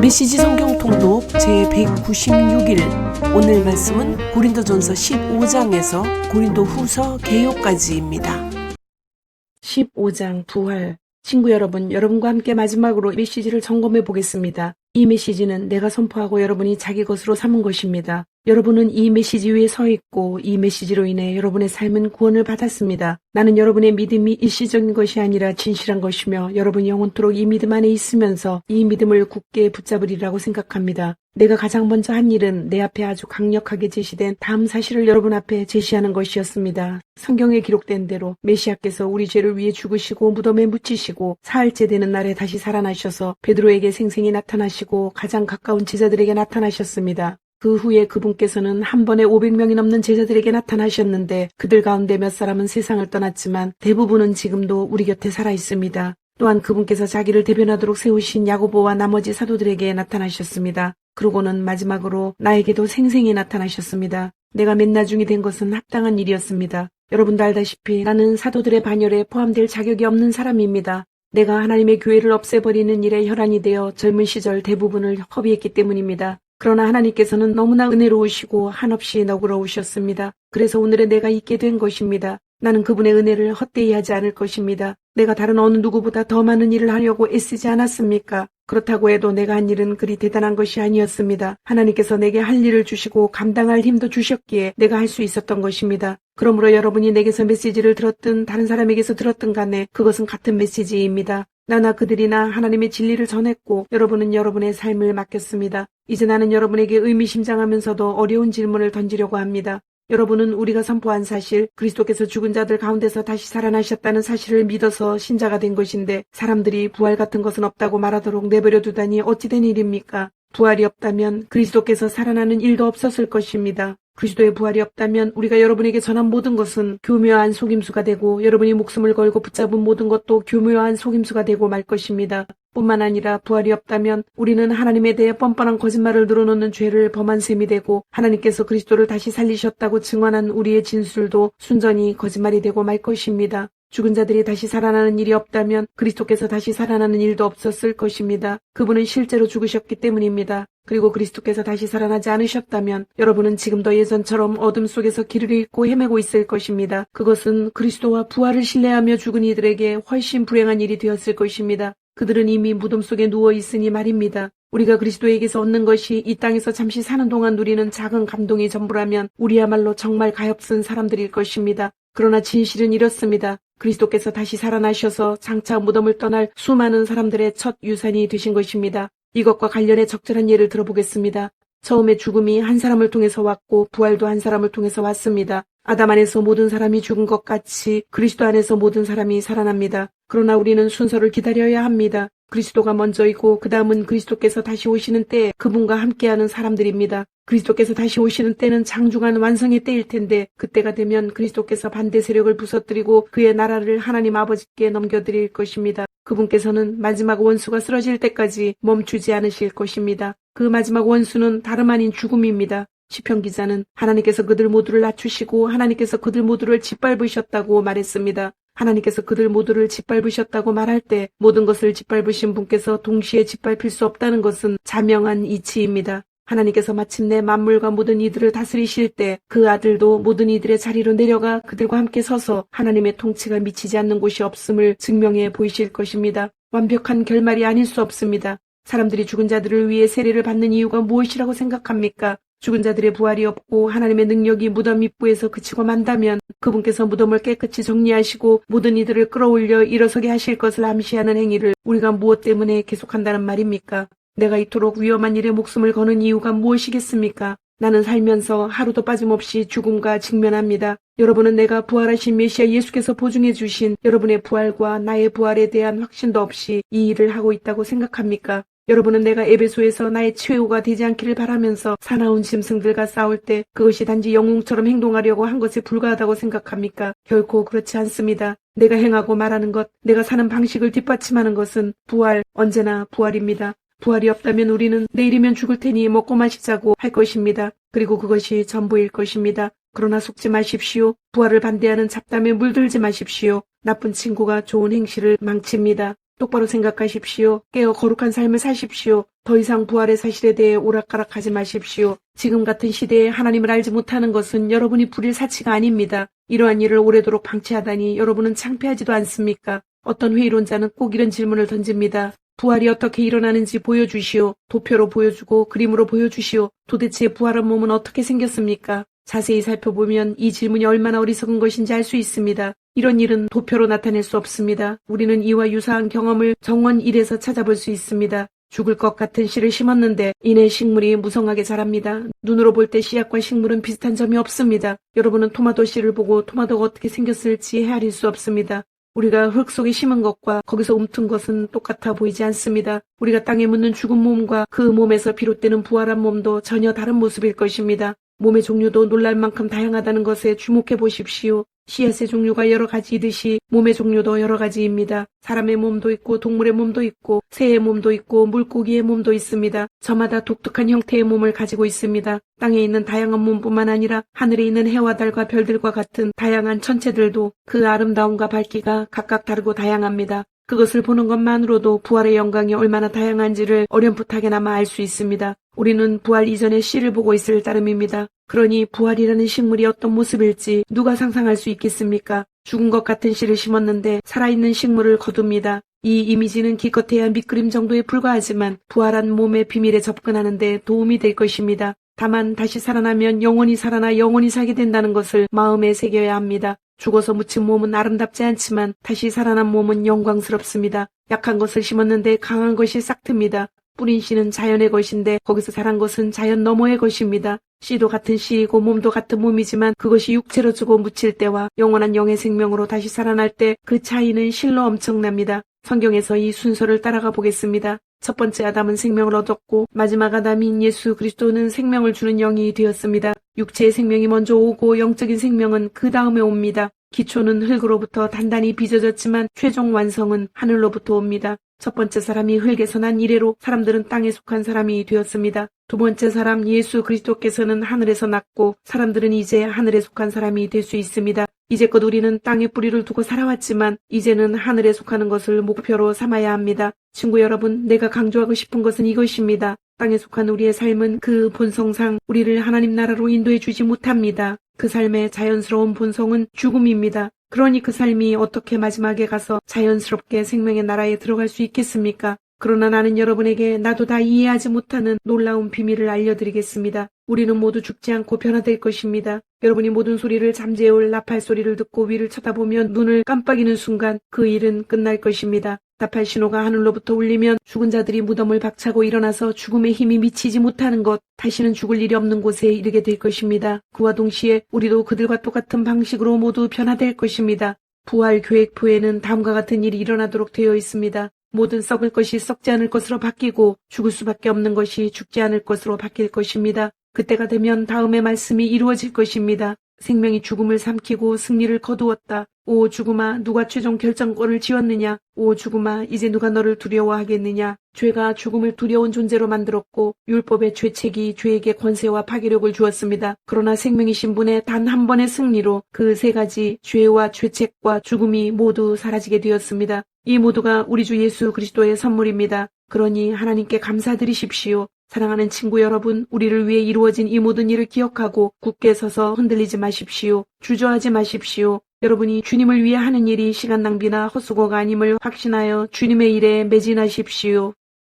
메시지 성경 통독 제196일 오늘 말씀은 고린도전서 15장에서 고린도후서 개요까지입니다. 15장 부활. 친구 여러분, 여러분과 함께 마지막으로 메시지를 점검해 보겠습니다. 이 메시지는 내가 선포하고 여러분이 자기 것으로 삼은 것입니다. 여러분은 이 메시지 위에 서 있고 이 메시지로 인해 여러분의 삶은 구원을 받았습니다. 나는 여러분의 믿음이 일시적인 것이 아니라 진실한 것이며 여러분이 영원토록 이 믿음 안에 있으면서 이 믿음을 굳게 붙잡으리라고 생각합니다. 내가 가장 먼저 한 일은 내 앞에 아주 강력하게 제시된 다음 사실을 여러분 앞에 제시하는 것이었습니다. 성경에 기록된 대로 메시아께서 우리 죄를 위해 죽으시고 무덤에 묻히시고 사흘째 되는 날에 다시 살아나셔서 베드로에게 생생히 나타나시고 가장 가까운 제자들에게 나타나셨습니다. 그 후에 그분께서는 한 번에 500명이 넘는 제자들에게 나타나셨는데 그들 가운데 몇 사람은 세상을 떠났지만 대부분은 지금도 우리 곁에 살아 있습니다. 또한 그분께서 자기를 대변하도록 세우신 야고보와 나머지 사도들에게 나타나셨습니다. 그러고는 마지막으로 나에게도 생생히 나타나셨습니다. 내가 맨나중이 된 것은 합당한 일이었습니다. 여러분도 알다시피 나는 사도들의 반열에 포함될 자격이 없는 사람입니다. 내가 하나님의 교회를 없애버리는 일에 혈안이 되어 젊은 시절 대부분을 허비했기 때문입니다. 그러나 하나님께서는 너무나 은혜로우시고 한없이 너그러우셨습니다. 그래서 오늘의 내가 있게 된 것입니다. 나는 그분의 은혜를 헛되이 하지 않을 것입니다. 내가 다른 어느 누구보다 더 많은 일을 하려고 애쓰지 않았습니까? 그렇다고 해도 내가 한 일은 그리 대단한 것이 아니었습니다. 하나님께서 내게 할 일을 주시고 감당할 힘도 주셨기에 내가 할 수 있었던 것입니다. 그러므로 여러분이 내게서 메시지를 들었든 다른 사람에게서 들었든 간에 그것은 같은 메시지입니다. 나나 그들이나 하나님의 진리를 전했고 여러분은 여러분의 삶을 맡겼습니다. 이제 나는 여러분에게 의미심장하면서도 어려운 질문을 던지려고 합니다. 여러분은 우리가 선포한 사실, 그리스도께서 죽은 자들 가운데서 다시 살아나셨다는 사실을 믿어서 신자가 된 것인데 사람들이 부활 같은 것은 없다고 말하도록 내버려 두다니 어찌 된 일입니까? 부활이 없다면 그리스도께서 살아나는 일도 없었을 것입니다. 그리스도의 부활이 없다면 우리가 여러분에게 전한 모든 것은 교묘한 속임수가 되고 여러분이 목숨을 걸고 붙잡은 모든 것도 교묘한 속임수가 되고 말 것입니다. 뿐만 아니라 부활이 없다면 우리는 하나님에 대해 뻔뻔한 거짓말을 늘어놓는 죄를 범한 셈이 되고 하나님께서 그리스도를 다시 살리셨다고 증언한 우리의 진술도 순전히 거짓말이 되고 말 것입니다. 죽은 자들이 다시 살아나는 일이 없다면 그리스도께서 다시 살아나는 일도 없었을 것입니다. 그분은 실제로 죽으셨기 때문입니다. 그리고 그리스도께서 다시 살아나지 않으셨다면 여러분은 지금도 예전처럼 어둠 속에서 길을 잃고 헤매고 있을 것입니다. 그것은 그리스도와 부활을 신뢰하며 죽은 이들에게 훨씬 불행한 일이 되었을 것입니다. 그들은 이미 무덤 속에 누워 있으니 말입니다. 우리가 그리스도에게서 얻는 것이 이 땅에서 잠시 사는 동안 누리는 작은 감동이 전부라면 우리야말로 정말 가엾은 사람들일 것입니다. 그러나 진실은 이렇습니다. 그리스도께서 다시 살아나셔서 장차 무덤을 떠날 수많은 사람들의 첫 유산이 되신 것입니다. 이것과 관련해 적절한 예를 들어보겠습니다. 처음에 죽음이 한 사람을 통해서 왔고 부활도 한 사람을 통해서 왔습니다. 아담 안에서 모든 사람이 죽은 것 같이 그리스도 안에서 모든 사람이 살아납니다. 그러나 우리는 순서를 기다려야 합니다. 그리스도가 먼저이고 그 다음은 그리스도께서 다시 오시는 때에 그분과 함께하는 사람들입니다. 그리스도께서 다시 오시는 때는 장중한 완성의 때일 텐데 그때가 되면 그리스도께서 반대 세력을 부서뜨리고 그의 나라를 하나님 아버지께 넘겨드릴 것입니다. 그분께서는 마지막 원수가 쓰러질 때까지 멈추지 않으실 것입니다. 그 마지막 원수는 다름 아닌 죽음입니다. 시편 기자는 하나님께서 그들 모두를 낮추시고 하나님께서 그들 모두를 짓밟으셨다고 말했습니다. 하나님께서 그들 모두를 짓밟으셨다고 말할 때 모든 것을 짓밟으신 분께서 동시에 짓밟힐 수 없다는 것은 자명한 이치입니다. 하나님께서 마침내 만물과 모든 이들을 다스리실 때 그 아들도 모든 이들의 자리로 내려가 그들과 함께 서서 하나님의 통치가 미치지 않는 곳이 없음을 증명해 보이실 것입니다. 완벽한 결말이 아닐 수 없습니다. 사람들이 죽은 자들을 위해 세례를 받는 이유가 무엇이라고 생각합니까? 죽은 자들의 부활이 없고 하나님의 능력이 무덤 입구에서 그치고 만다면 그분께서 무덤을 깨끗이 정리하시고 모든 이들을 끌어올려 일어서게 하실 것을 암시하는 행위를 우리가 무엇 때문에 계속한다는 말입니까? 내가 이토록 위험한 일에 목숨을 거는 이유가 무엇이겠습니까? 나는 살면서 하루도 빠짐없이 죽음과 직면합니다. 여러분은 내가 부활하신 메시아 예수께서 보증해 주신 여러분의 부활과 나의 부활에 대한 확신도 없이 이 일을 하고 있다고 생각합니까? 여러분은 내가 에베소에서 나의 최후가 되지 않기를 바라면서 사나운 짐승들과 싸울 때 그것이 단지 영웅처럼 행동하려고 한 것에 불과하다고 생각합니까? 결코 그렇지 않습니다. 내가 행하고 말하는 것, 내가 사는 방식을 뒷받침하는 것은 부활, 언제나 부활입니다. 부활이 없다면 우리는 내일이면 죽을 테니 먹고 마시자고 할 것입니다. 그리고 그것이 전부일 것입니다. 그러나 속지 마십시오. 부활을 반대하는 잡담에 물들지 마십시오. 나쁜 친구가 좋은 행실을 망칩니다. 똑바로 생각하십시오. 깨어 거룩한 삶을 사십시오. 더 이상 부활의 사실에 대해 오락가락하지 마십시오. 지금 같은 시대에 하나님을 알지 못하는 것은 여러분이 부릴 사치가 아닙니다. 이러한 일을 오래도록 방치하다니 여러분은 창피하지도 않습니까? 어떤 회의론자는 꼭 이런 질문을 던집니다. 부활이 어떻게 일어나는지 보여주시오. 도표로 보여주고 그림으로 보여주시오. 도대체 부활한 몸은 어떻게 생겼습니까? 자세히 살펴보면 이 질문이 얼마나 어리석은 것인지 알 수 있습니다. 이런 일은 도표로 나타낼 수 없습니다. 우리는 이와 유사한 경험을 정원 1에서 찾아볼 수 있습니다. 죽을 것 같은 씨를 심었는데 이내 식물이 무성하게 자랍니다. 눈으로 볼 때 씨앗과 식물은 비슷한 점이 없습니다. 여러분은 토마토 씨를 보고 토마토가 어떻게 생겼을지 헤아릴 수 없습니다. 우리가 흙 속에 심은 것과 거기서 움튼 것은 똑같아 보이지 않습니다. 우리가 땅에 묻는 죽은 몸과 그 몸에서 비롯되는 부활한 몸도 전혀 다른 모습일 것입니다. 몸의 종류도 놀랄 만큼 다양하다는 것에 주목해 보십시오. 씨앗의 종류가 여러 가지이듯이 몸의 종류도 여러 가지입니다. 사람의 몸도 있고 동물의 몸도 있고 새의 몸도 있고 물고기의 몸도 있습니다. 저마다 독특한 형태의 몸을 가지고 있습니다. 땅에 있는 다양한 몸뿐만 아니라 하늘에 있는 해와 달과 별들과 같은 다양한 천체들도 그 아름다움과 밝기가 각각 다르고 다양합니다. 그것을 보는 것만으로도 부활의 영광이 얼마나 다양한지를 어렴풋하게나마 알 수 있습니다. 우리는 부활 이전의 씨를 보고 있을 따름입니다. 그러니 부활이라는 식물이 어떤 모습일지 누가 상상할 수 있겠습니까? 죽은 것 같은 씨를 심었는데 살아있는 식물을 거둡니다. 이 이미지는 기껏해야 밑그림 정도에 불과하지만 부활한 몸의 비밀에 접근하는 데 도움이 될 것입니다. 다만 다시 살아나면 영원히 살아나 영원히 살게 된다는 것을 마음에 새겨야 합니다. 죽어서 묻힌 몸은 아름답지 않지만 다시 살아난 몸은 영광스럽습니다. 약한 것을 심었는데 강한 것이 싹틉니다. 뿌린 씨는 자연의 것인데 거기서 자란 것은 자연 너머의 것입니다. 씨도 같은 씨이고 몸도 같은 몸이지만 그것이 육체로 주고 묻힐 때와 영원한 영의 생명으로 다시 살아날 때 그 차이는 실로 엄청납니다. 성경에서 이 순서를 따라가 보겠습니다. 첫 번째 아담은 생명을 얻었고 마지막 아담인 예수 그리스도는 생명을 주는 영이 되었습니다. 육체의 생명이 먼저 오고 영적인 생명은 그 다음에 옵니다. 기초는 흙으로부터 단단히 빚어졌지만 최종 완성은 하늘로부터 옵니다. 첫 번째 사람이 흙에서 난 이래로 사람들은 땅에 속한 사람이 되었습니다. 두 번째 사람 예수 그리스도께서는 하늘에서 났고 사람들은 이제 하늘에 속한 사람이 될 수 있습니다. 이제껏 우리는 땅에 뿌리를 두고 살아왔지만 이제는 하늘에 속하는 것을 목표로 삼아야 합니다. 친구 여러분, 내가 강조하고 싶은 것은 이것입니다. 땅에 속한 우리의 삶은 그 본성상 우리를 하나님 나라로 인도해 주지 못합니다. 그 삶의 자연스러운 본성은 죽음입니다. 그러니 그 삶이 어떻게 마지막에 가서 자연스럽게 생명의 나라에 들어갈 수 있겠습니까? 그러나 나는 여러분에게 나도 다 이해하지 못하는 놀라운 비밀을 알려드리겠습니다. 우리는 모두 죽지 않고 변화될 것입니다. 여러분이 모든 소리를 잠재울 나팔 소리를 듣고 위를 쳐다보면 눈을 깜빡이는 순간 그 일은 끝날 것입니다. 나팔 신호가 하늘로부터 울리면 죽은 자들이 무덤을 박차고 일어나서 죽음의 힘이 미치지 못하는 것, 다시는 죽을 일이 없는 곳에 이르게 될 것입니다. 그와 동시에 우리도 그들과 똑같은 방식으로 모두 변화될 것입니다. 부활 계획표에는 다음과 같은 일이 일어나도록 되어 있습니다. 모든 썩을 것이 썩지 않을 것으로 바뀌고 죽을 수밖에 없는 것이 죽지 않을 것으로 바뀔 것입니다. 그때가 되면 다음의 말씀이 이루어질 것입니다. 생명이 죽음을 삼키고 승리를 거두었다. 오 죽음아, 누가 최종 결정권을 쥐었느냐? 오 죽음아, 이제 누가 너를 두려워하겠느냐? 죄가 죽음을 두려운 존재로 만들었고 율법의 죄책이 죄에게 권세와 파괴력을 주었습니다. 그러나 생명이신 분의 단 한 번의 승리로 그 세 가지 죄와 죄책과 죽음이 모두 사라지게 되었습니다. 이 모두가 우리 주 예수 그리스도의 선물입니다. 그러니 하나님께 감사드리십시오. 사랑하는 친구 여러분, 우리를 위해 이루어진 이 모든 일을 기억하고 굳게 서서 흔들리지 마십시오. 주저하지 마십시오. 여러분이 주님을 위해 하는 일이 시간 낭비나 헛수고가 아님을 확신하여 주님의 일에 매진하십시오.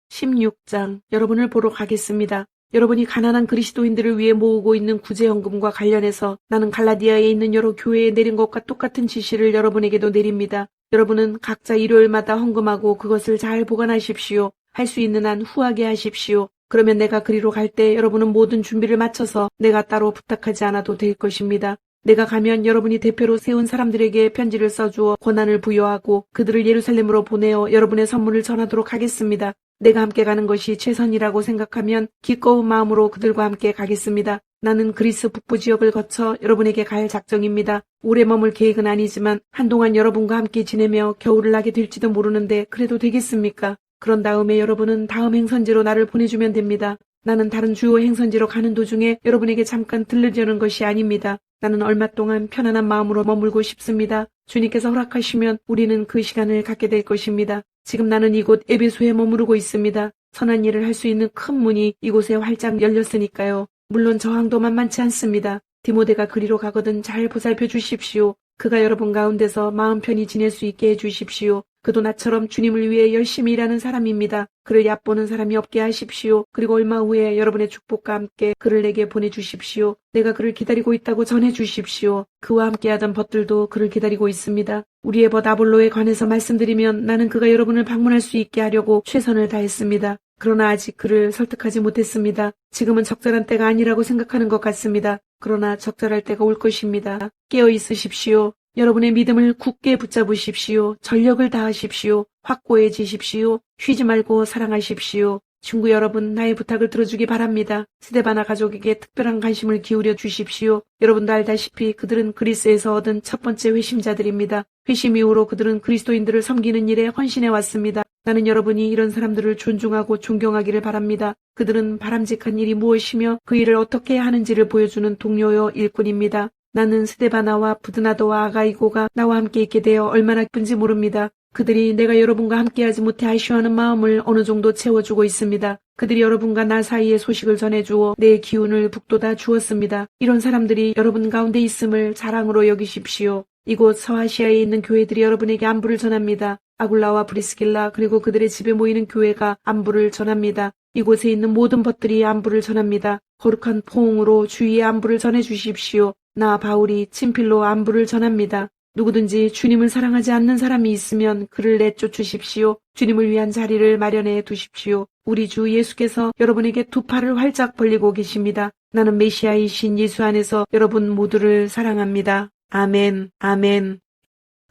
16장, 여러분을 보러 가겠습니다. 여러분이 가난한 그리스도인들을 위해 모으고 있는 구제연금과 관련해서 나는 갈라디아에 있는 여러 교회에 내린 것과 똑같은 지시를 여러분에게도 내립니다. 여러분은 각자 일요일마다 헌금하고 그것을 잘 보관하십시오. 할 수 있는 한 후하게 하십시오. 그러면 내가 그리로 갈 때 여러분은 모든 준비를 마쳐서 내가 따로 부탁하지 않아도 될 것입니다. 내가 가면 여러분이 대표로 세운 사람들에게 편지를 써주어 권한을 부여하고 그들을 예루살렘으로 보내어 여러분의 선물을 전하도록 하겠습니다. 내가 함께 가는 것이 최선이라고 생각하면 기꺼운 마음으로 그들과 함께 가겠습니다. 나는 그리스 북부 지역을 거쳐 여러분에게 갈 작정입니다. 오래 머물 계획은 아니지만 한동안 여러분과 함께 지내며 겨울을 나게 될지도 모르는데 그래도 되겠습니까? 그런 다음에 여러분은 다음 행선지로 나를 보내주면 됩니다. 나는 다른 주요 행선지로 가는 도중에 여러분에게 잠깐 들르려는 것이 아닙니다. 나는 얼마 동안 편안한 마음으로 머물고 싶습니다. 주님께서 허락하시면 우리는 그 시간을 갖게 될 것입니다. 지금 나는 이곳 에베소에 머무르고 있습니다. 선한 일을 할 수 있는 큰 문이 이곳에 활짝 열렸으니까요. 물론 저항도 만만치 않습니다. 디모데가 그리로 가거든 잘 보살펴 주십시오. 그가 여러분 가운데서 마음 편히 지낼 수 있게 해주십시오. 그도 나처럼 주님을 위해 열심히 일하는 사람입니다. 그를 얕보는 사람이 없게 하십시오. 그리고 얼마 후에 여러분의 축복과 함께 그를 내게 보내주십시오. 내가 그를 기다리고 있다고 전해주십시오. 그와 함께하던 벗들도 그를 기다리고 있습니다. 우리의 벗 아볼로에 관해서 말씀드리면 나는 그가 여러분을 방문할 수 있게 하려고 최선을 다했습니다. 그러나 아직 그를 설득하지 못했습니다. 지금은 적절한 때가 아니라고 생각하는 것 같습니다. 그러나 적절할 때가 올 것입니다. 깨어 있으십시오. 여러분의 믿음을 굳게 붙잡으십시오. 전력을 다하십시오. 확고해지십시오. 쉬지 말고 사랑하십시오. 친구 여러분, 나의 부탁을 들어주기 바랍니다. 스데바나 가족에게 특별한 관심을 기울여 주십시오. 여러분도 알다시피 그들은 그리스에서 얻은 첫 번째 회심자들입니다. 회심 이후로 그들은 그리스도인들을 섬기는 일에 헌신해 왔습니다. 나는 여러분이 이런 사람들을 존중하고 존경하기를 바랍니다. 그들은 바람직한 일이 무엇이며 그 일을 어떻게 하는지를 보여주는 동료요 일꾼입니다. 나는 스데바나와 부드나도와 아가이고가 나와 함께 있게 되어 얼마나 기쁜지 모릅니다. 그들이 내가 여러분과 함께하지 못해 아쉬워하는 마음을 어느 정도 채워주고 있습니다. 그들이 여러분과 나 사이에 소식을 전해주어 내 기운을 북돋아 주었습니다. 이런 사람들이 여러분 가운데 있음을 자랑으로 여기십시오. 이곳 서아시아에 있는 교회들이 여러분에게 안부를 전합니다. 아굴라와 브리스길라 그리고 그들의 집에 모이는 교회가 안부를 전합니다. 이곳에 있는 모든 벗들이 안부를 전합니다. 거룩한 포옹으로 주위에 안부를 전해주십시오. 나 바울이 친필로 안부를 전합니다. 누구든지 주님을 사랑하지 않는 사람이 있으면 그를 내쫓으십시오. 주님을 위한 자리를 마련해 두십시오. 우리 주 예수께서 여러분에게 두 팔을 활짝 벌리고 계십니다. 나는 메시아이신 예수 안에서 여러분 모두를 사랑합니다. 아멘, 아멘.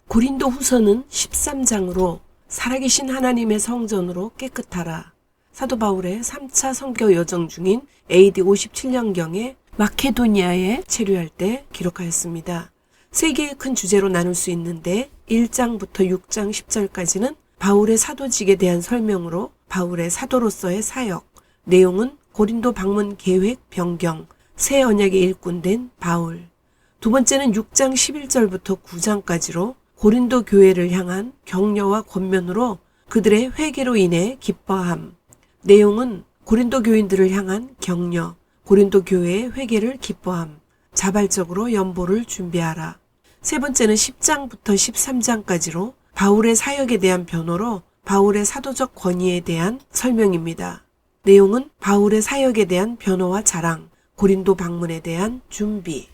고린도 후서는 13장으로 살아계신 하나님의 성전으로 깨끗하라. 사도 바울의 3차 선교 여정 중인 AD 57년경에 마케도니아에 체류할 때 기록하였습니다. 세 개의 큰 주제로 나눌 수 있는데 1장부터 6장 10절까지는 바울의 사도직에 대한 설명으로 바울의 사도로서의 사역, 내용은 고린도 방문 계획 변경, 새 언약의 일꾼된 바울. 두 번째는 6장 11절부터 9장까지로 고린도 교회를 향한 격려와 권면으로 그들의 회개로 인해 기뻐함. 내용은 고린도 교인들을 향한 격려, 고린도 교회의 회개를 기뻐함, 자발적으로 연보를 준비하라. 세 번째는 10장부터 13장까지로 바울의 사역에 대한 변호로 바울의 사도적 권위에 대한 설명입니다. 내용은 바울의 사역에 대한 변호와 자랑, 고린도 방문에 대한 준비.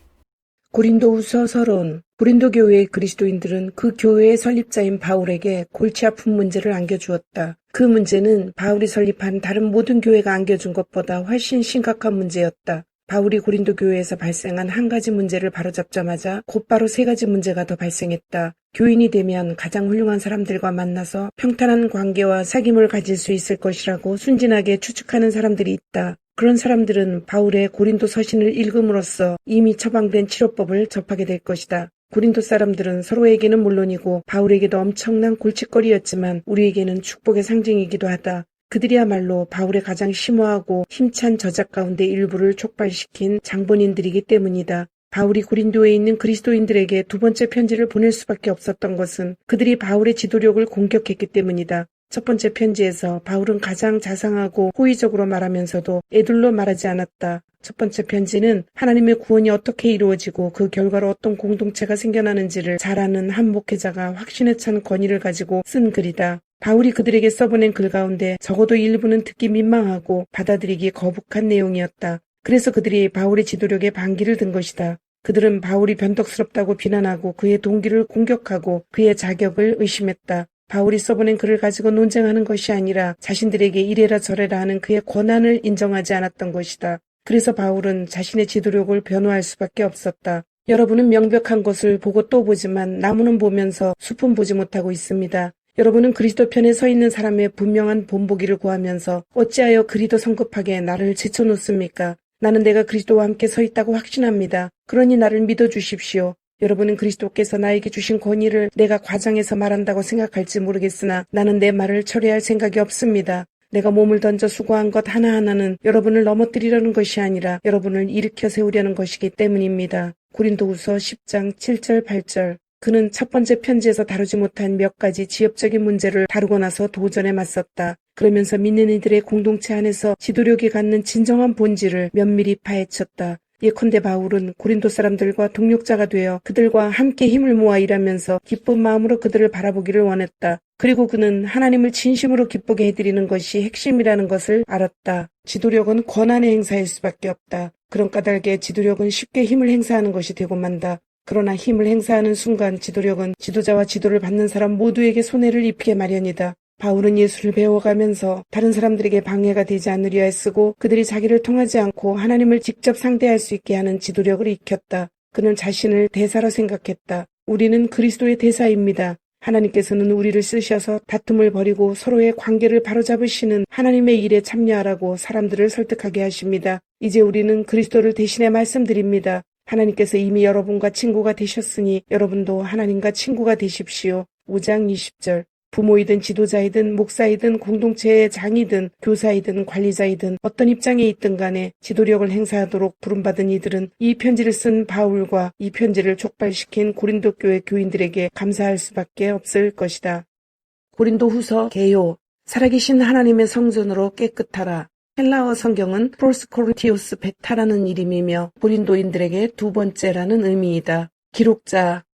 고린도후서 서론. 고린도 교회의 그리스도인들은 그 교회의 설립자인 바울에게 골치 아픈 문제를 안겨주었다. 그 문제는 바울이 설립한 다른 모든 교회가 안겨준 것보다 훨씬 심각한 문제였다. 바울이 고린도 교회에서 발생한 한 가지 문제를 바로잡자마자 곧바로 세 가지 문제가 더 발생했다. 교인이 되면 가장 훌륭한 사람들과 만나서 평탄한 관계와 사귐을 가질 수 있을 것이라고 순진하게 추측하는 사람들이 있다. 그런 사람들은 바울의 고린도 서신을 읽음으로써 이미 처방된 치료법을 접하게 될 것이다. 고린도 사람들은 서로에게는 물론이고 바울에게도 엄청난 골칫거리였지만 우리에게는 축복의 상징이기도 하다. 그들이야말로 바울의 가장 심오하고 힘찬 저작 가운데 일부를 촉발시킨 장본인들이기 때문이다. 바울이 고린도에 있는 그리스도인들에게 두 번째 편지를 보낼 수밖에 없었던 것은 그들이 바울의 지도력을 공격했기 때문이다. 첫 번째 편지에서 바울은 가장 자상하고 호의적으로 말하면서도 애들로 말하지 않았다. 첫 번째 편지는 하나님의 구원이 어떻게 이루어지고 그 결과로 어떤 공동체가 생겨나는지를 잘 아는 한 목회자가 확신에 찬 권위를 가지고 쓴 글이다. 바울이 그들에게 써보낸 글 가운데 적어도 일부는 듣기 민망하고 받아들이기 거북한 내용이었다. 그래서 그들이 바울의 지도력에 반기를 든 것이다. 그들은 바울이 변덕스럽다고 비난하고 그의 동기를 공격하고 그의 자격을 의심했다. 바울이 써보낸 글을 가지고 논쟁하는 것이 아니라 자신들에게 이래라 저래라 하는 그의 권한을 인정하지 않았던 것이다. 그래서 바울은 자신의 지도력을 변호할 수밖에 없었다. 여러분은 명백한 것을 보고 또 보지만 나무는 보면서 숲은 보지 못하고 있습니다. 여러분은 그리스도 편에 서 있는 사람의 분명한 본보기를 구하면서 어찌하여 그리도 성급하게 나를 제쳐놓습니까? 나는 내가 그리스도와 함께 서 있다고 확신합니다. 그러니 나를 믿어주십시오. 여러분은 그리스도께서 나에게 주신 권위를 내가 과장해서 말한다고 생각할지 모르겠으나 나는 내 말을 철회할 생각이 없습니다. 내가 몸을 던져 수고한 것 하나하나는 여러분을 넘어뜨리려는 것이 아니라 여러분을 일으켜 세우려는 것이기 때문입니다. 고린도후서 10장 7절 8절. 그는 첫 번째 편지에서 다루지 못한 몇 가지 지역적인 문제를 다루고 나서 도전에 맞섰다. 그러면서 믿는 이들의 공동체 안에서 지도력이 갖는 진정한 본질을 면밀히 파헤쳤다. 예컨대 바울은 고린도 사람들과 동력자가 되어 그들과 함께 힘을 모아 일하면서 기쁜 마음으로 그들을 바라보기를 원했다. 그리고 그는 하나님을 진심으로 기쁘게 해드리는 것이 핵심이라는 것을 알았다. 지도력은 권한의 행사일 수밖에 없다. 그런 까닭에 지도력은 쉽게 힘을 행사하는 것이 되고 만다. 그러나 힘을 행사하는 순간 지도력은 지도자와 지도를 받는 사람 모두에게 손해를 입히게 마련이다. 바울은 예수를 배워가면서 다른 사람들에게 방해가 되지 않으려 애쓰고 그들이 자기를 통하지 않고 하나님을 직접 상대할 수 있게 하는 지도력을 익혔다. 그는 자신을 대사로 생각했다. 우리는 그리스도의 대사입니다. 하나님께서는 우리를 쓰셔서 다툼을 벌이고 서로의 관계를 바로잡으시는 하나님의 일에 참여하라고 사람들을 설득하게 하십니다. 이제 우리는 그리스도를 대신해 말씀드립니다. 하나님께서 이미 여러분과 친구가 되셨으니 여러분도 하나님과 친구가 되십시오. 5장 20절. 부모이든 지도자이든 목사이든 공동체의 장이든 교사이든 관리자이든 어떤 입장에 있든 간에 지도력을 행사하도록 부름받은 이들은 이 편지를 쓴 바울과 이 편지를 촉발시킨 고린도 교회 교인들에게 감사할 수밖에 없을 것이다. 고린도 후서 개요. 살아계신 하나님의 성전으로 깨끗하라. 헬라어 성경은 프로스코르티우스 베타라는 이름이며 고린도인들에게 두 번째라는 의미이다.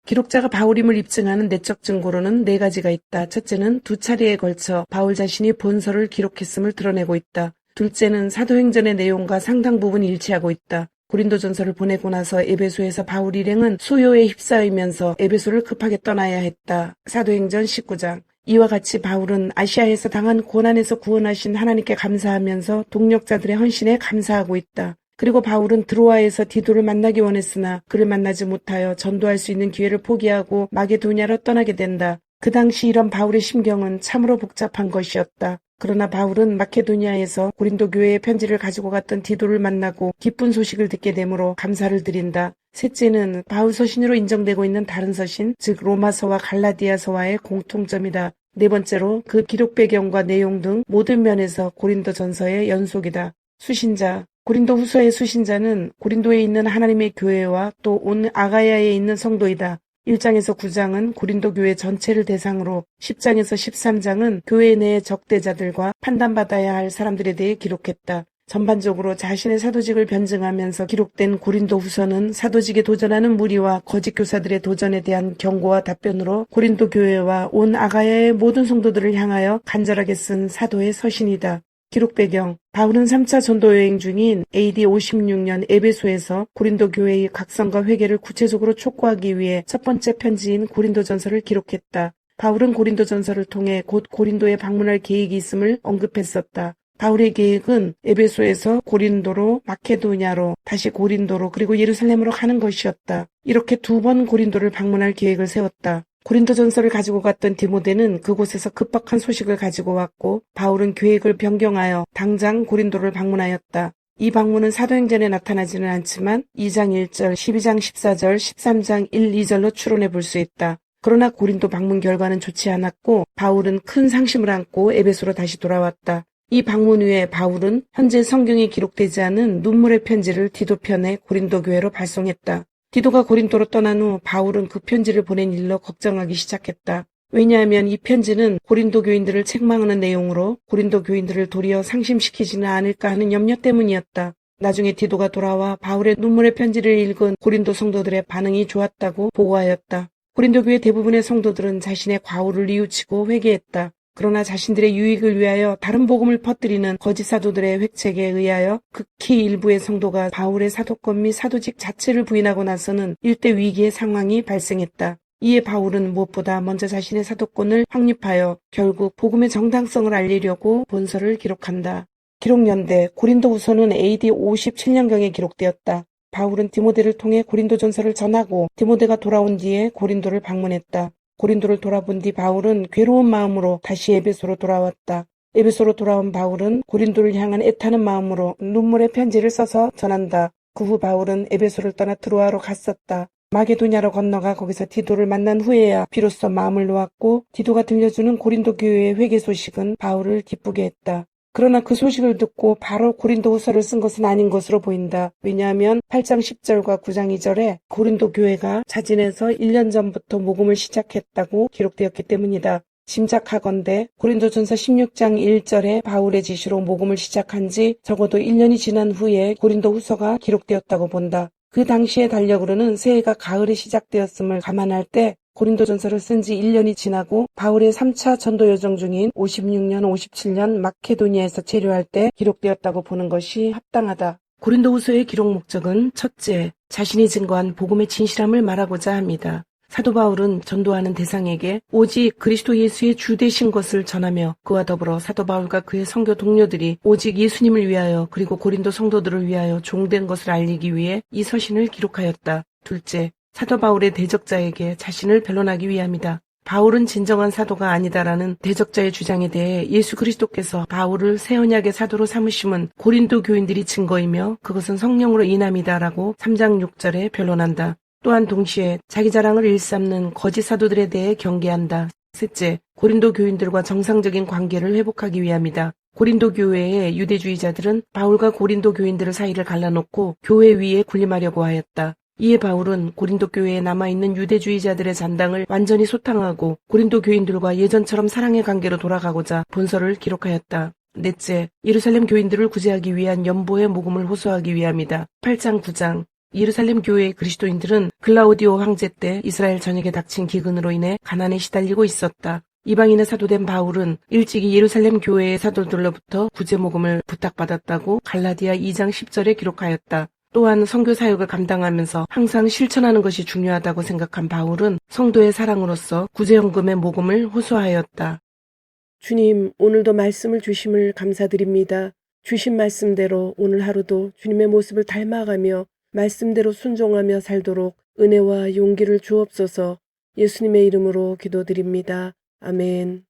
기록자가 바울임을 입증하는 내적 증거로는 네 가지가 있다. 첫째는 두 차례에 걸쳐 바울 자신이 본서를 기록했음을 드러내고 있다. 둘째는 사도행전의 내용과 상당 부분 일치하고 있다. 고린도전서를 보내고 나서 에베소에서 바울 일행은 수요에 휩싸이면서 에베소를 급하게 떠나야 했다. 사도행전 19장. 이와 같이 바울은 아시아에서 당한 고난에서 구원하신 하나님께 감사하면서 동력자들의 헌신에 감사하고 있다. 그리고 바울은 드로아에서 디도를 만나기 원했으나 그를 만나지 못하여 전도할 수 있는 기회를 포기하고 마게도냐로 떠나게 된다. 그 당시 이런 바울의 심경은 참으로 복잡한 것이었다. 그러나 바울은 마케도니아에서 고린도 교회의 편지를 가지고 갔던 디도를 만나고 기쁜 소식을 듣게 되므로 감사를 드린다. 셋째는 바울 서신으로 인정되고 있는 다른 서신, 즉 로마서와 갈라디아서와의 공통점이다. 네 번째로 그 기록 배경과 내용 등 모든 면에서 고린도전서의 연속이다. 수신자. 고린도 후서의 수신자는 고린도에 있는 하나님의 교회와 또 온 아가야에 있는 성도이다. 1장에서 9장은 고린도 교회 전체를 대상으로 10장에서 13장은 교회 내의 적대자들과 판단받아야 할 사람들에 대해 기록했다. 전반적으로 자신의 사도직을 변증하면서 기록된 고린도 후서는 사도직에 도전하는 무리와 거짓 교사들의 도전에 대한 경고와 답변으로 고린도 교회와 온 아가야의 모든 성도들을 향하여 간절하게 쓴 사도의 서신이다. 기록 배경. 바울은 3차 전도 여행 중인 AD 56년 에베소에서 고린도 교회의 각성과 회개를 구체적으로 촉구하기 위해 첫 번째 편지인 고린도전서를 기록했다. 바울은 고린도전서를 통해 곧 고린도에 방문할 계획이 있음을 언급했었다. 바울의 계획은 에베소에서 고린도로, 마케도냐로, 다시 고린도로, 그리고 예루살렘으로 가는 것이었다. 이렇게 두 번 고린도를 방문할 계획을 세웠다. 고린도전서를 가지고 갔던 디모데는 그곳에서 급박한 소식을 가지고 왔고 바울은 계획을 변경하여 당장 고린도를 방문하였다. 이 방문은 사도행전에 나타나지는 않지만 2장 1절, 12장 14절, 13장 1, 2절로 추론해 볼 수 있다. 그러나 고린도 방문 결과는 좋지 않았고 바울은 큰 상심을 안고 에베소로 다시 돌아왔다. 이 방문 후에 바울은 현재 성경에 기록되지 않은 눈물의 편지를 디도 편에 고린도 교회로 발송했다. 디도가 고린도로 떠난 후 바울은 그 편지를 보낸 일로 걱정하기 시작했다. 왜냐하면 이 편지는 고린도 교인들을 책망하는 내용으로 고린도 교인들을 도리어 상심시키지는 않을까 하는 염려 때문이었다. 나중에 디도가 돌아와 바울의 눈물의 편지를 읽은 고린도 성도들의 반응이 좋았다고 보고하였다. 고린도 교회 대부분의 성도들은 자신의 과오를 뉘우치고 회개했다. 그러나 자신들의 유익을 위하여 다른 복음을 퍼뜨리는 거짓 사도들의 획책에 의하여 극히 일부의 성도가 바울의 사도권 및 사도직 자체를 부인하고 나서는 일대 위기의 상황이 발생했다. 이에 바울은 무엇보다 먼저 자신의 사도권을 확립하여 결국 복음의 정당성을 알리려고 본서를 기록한다. 기록연대. 고린도후서는 AD 57년경에 기록되었다. 바울은 디모데를 통해 고린도전서를 전하고 디모데가 돌아온 뒤에 고린도를 방문했다. 고린도를 돌아본 뒤 바울은 괴로운 마음으로 다시 에베소로 돌아왔다. 에베소로 돌아온 바울은 고린도를 향한 애타는 마음으로 눈물의 편지를 써서 전한다. 그 후 바울은 에베소를 떠나 드로아로 갔었다. 마게도냐로 건너가 거기서 디도를 만난 후에야 비로소 마음을 놓았고 디도가 들려주는 고린도 교회의 회개 소식은 바울을 기쁘게 했다. 그러나 그 소식을 듣고 바로 고린도후서를 쓴 것은 아닌 것으로 보인다. 왜냐하면 8장 10절과 9장 2절에 고린도 교회가 자진해서 1년 전부터 모금을 시작했다고 기록되었기 때문이다. 짐작하건대 고린도전서 16장 1절에 바울의 지시로 모금을 시작한 지 적어도 1년이 지난 후에 고린도후서가 기록되었다고 본다. 그 당시의 달력으로는 새해가 가을에 시작되었음을 감안할 때 고린도전서를 쓴 지 1년이 지나고 바울의 3차 전도 여정 중인 56년, 57년 마케도니아에서 체류할 때 기록되었다고 보는 것이 합당하다. 고린도후서의 기록 목적은 첫째, 자신이 증거한 복음의 진실함을 말하고자 합니다. 사도 바울은 전도하는 대상에게 오직 그리스도 예수의 주 되신 것을 전하며 그와 더불어 사도 바울과 그의 선교 동료들이 오직 예수님을 위하여 그리고 고린도 성도들을 위하여 종된 것을 알리기 위해 이 서신을 기록하였다. 둘째, 사도 바울의 대적자에게 자신을 변론하기 위함이다. 바울은 진정한 사도가 아니다라는 대적자의 주장에 대해 예수 그리스도께서 바울을 새 언약의 사도로 삼으심은 고린도 교인들이 증거이며 그것은 성령으로 인함이다라고 3장 6절에 변론한다. 또한 동시에 자기 자랑을 일삼는 거짓 사도들에 대해 경계한다. 셋째, 고린도 교인들과 정상적인 관계를 회복하기 위함이다. 고린도 교회의 유대주의자들은 바울과 고린도 교인들의 사이를 갈라놓고 교회 위에 군림하려고 하였다. 이에 바울은 고린도 교회에 남아있는 유대주의자들의 잔당을 완전히 소탕하고 고린도 교인들과 예전처럼 사랑의 관계로 돌아가고자 본서를 기록하였다. 넷째, 예루살렘 교인들을 구제하기 위한 연보의 모금을 호소하기 위함이다. 8장 9장 예루살렘 교회의 그리스도인들은 글라우디오 황제 때 이스라엘 전역에 닥친 기근으로 인해 가난에 시달리고 있었다. 이방인의 사도된 바울은 일찍이 예루살렘 교회의 사도들로부터 구제 모금을 부탁받았다고 갈라디아 2장 10절에 기록하였다. 또한 선교 사역을 감당하면서 항상 실천하는 것이 중요하다고 생각한 바울은 성도의 사랑으로서 구제연금의 모금을 호소하였다. 주님, 오늘도 말씀을 주심을 감사드립니다. 주신 말씀대로 오늘 하루도 주님의 모습을 닮아가며 말씀대로 순종하며 살도록 은혜와 용기를 주옵소서. 예수님의 이름으로 기도드립니다. 아멘.